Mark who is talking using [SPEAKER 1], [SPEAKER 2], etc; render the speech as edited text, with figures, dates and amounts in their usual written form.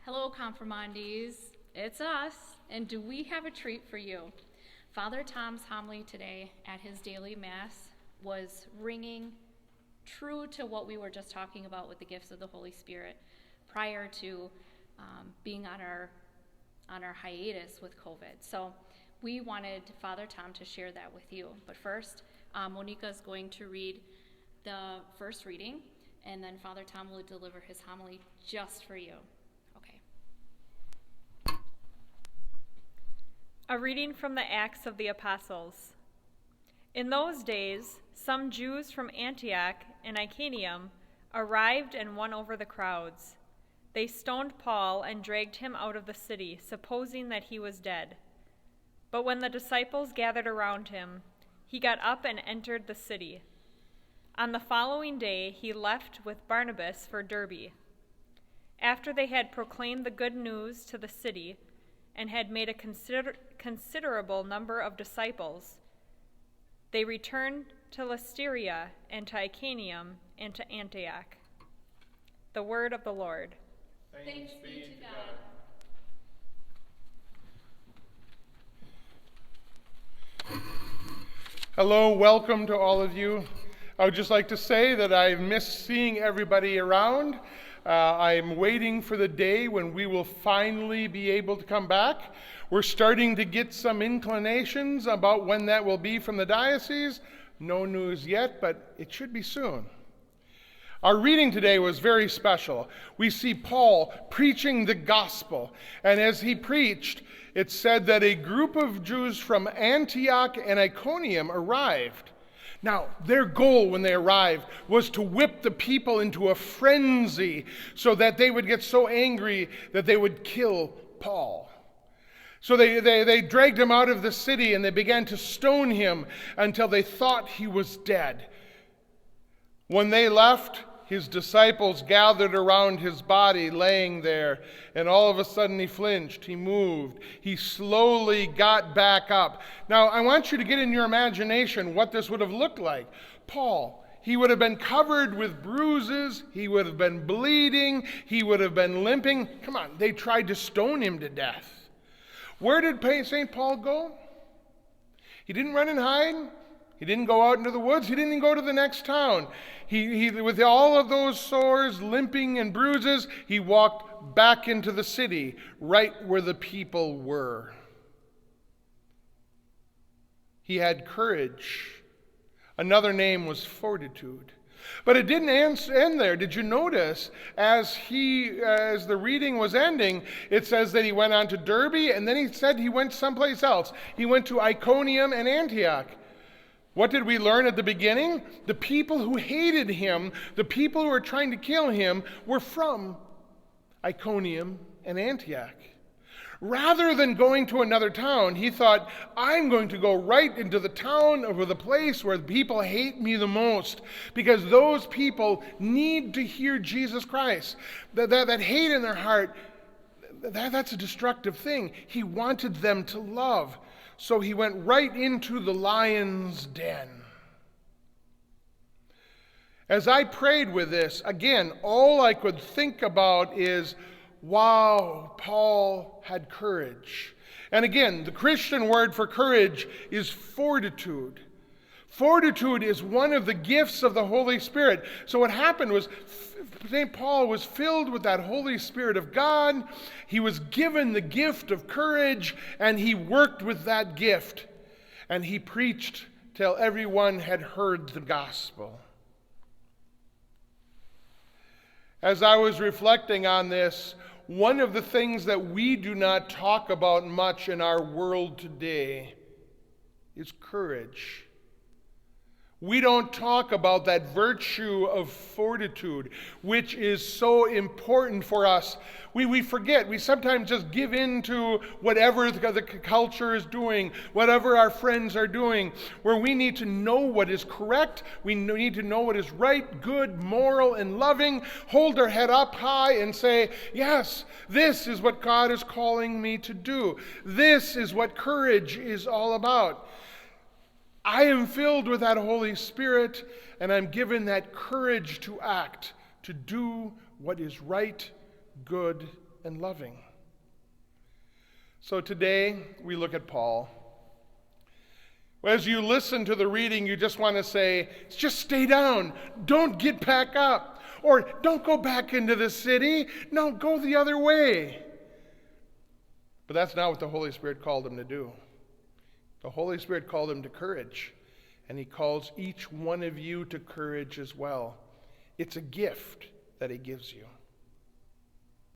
[SPEAKER 1] Hello, Confirmandees. It's us, and do we have a treat for you? Father Tom's homily today at his daily Mass was ringing true to what we were just talking about with the gifts of the Holy Spirit prior to being on our hiatus with COVID. So we wanted Father Tom to share that with you. But first, Monica is going to read the first reading, and then Father Tom will deliver his homily just for you. Okay.
[SPEAKER 2] A reading from the Acts of the Apostles. In those days, some Jews from Antioch and Iconium arrived and won over the crowds. They stoned Paul and dragged him out of the city, supposing that he was dead. But when the disciples gathered around him, he got up and entered the city. On the following day, he left with Barnabas for Derbe. After they had proclaimed the good news to the city and had made a considerable number of disciples, they returned to Lysteria and to Iconium and to Antioch. The word of the Lord.
[SPEAKER 1] Thanks be to God.
[SPEAKER 3] Hello, welcome to all of you. I would just like to say that I've missed seeing everybody around. I'm waiting for the day when we will finally be able to come back. We're starting to get some inclinations about when that will be from the diocese. No news yet, but it should be soon. Our reading today was very special. We see Paul preaching the gospel, and as he preached, it said that a group of Jews from Antioch and Iconium arrived. Now, their goal when they arrived was to whip the people into a frenzy so that they would get so angry that they would kill Paul. So they dragged him out of the city and they began to stone him until they thought he was dead. When they left, his disciples gathered around his body laying there, and all of a sudden he flinched, he moved, he slowly got back up. Now, I want you to get in your imagination what this would have looked like. Paul, he would have been covered with bruises, he would have been bleeding, he would have been limping. Come on, they tried to stone him to death. Where did St. Paul go? He didn't run and hide. He didn't go out into the woods. He didn't even go to the next town. He with all of those sores, limping and bruises, he walked back into the city, right where the people were. He had courage. Another name was fortitude. But it didn't end there. Did you notice as the reading was ending, it says that he went on to Derbe, and then he said he went someplace else. He went to Iconium and Antioch. What did we learn at the beginning? The people who hated him, the people who were trying to kill him, were from Iconium and Antioch. Rather than going to another town, he thought, I'm going to go right into the town or the place where people hate me the most, because those people need to hear Jesus Christ. That hate in their heart, that's a destructive thing. He wanted them to love. So he went right into the lion's den. As I prayed with this, again, all I could think about is, wow, Paul had courage. And again, the Christian word for courage is fortitude. Fortitude is one of the gifts of the Holy Spirit. So what happened was St. Paul was filled with that Holy Spirit of God. He was given the gift of courage, and he worked with that gift. And he preached till everyone had heard the gospel. As I was reflecting on this, one of the things that we do not talk about much in our world today is courage. We don't talk about that virtue of fortitude, which is so important for us. We forget. We sometimes just give in to whatever the culture is doing, whatever our friends are doing, where we need to know what is correct. We need to know what is right, good, moral, and loving. Hold our head up high and say, yes, this is what God is calling me to do. This is what courage is all about. I am filled with that Holy Spirit, and I'm given that courage to act, to do what is right, good, and loving. So today we look at Paul. As you listen to the reading, you just want to say, just stay down. Don't get back up. Or don't go back into the city. No, go the other way. But that's not what the Holy Spirit called him to do. The Holy Spirit called him to courage. And he calls each one of you to courage as well. It's a gift that he gives you.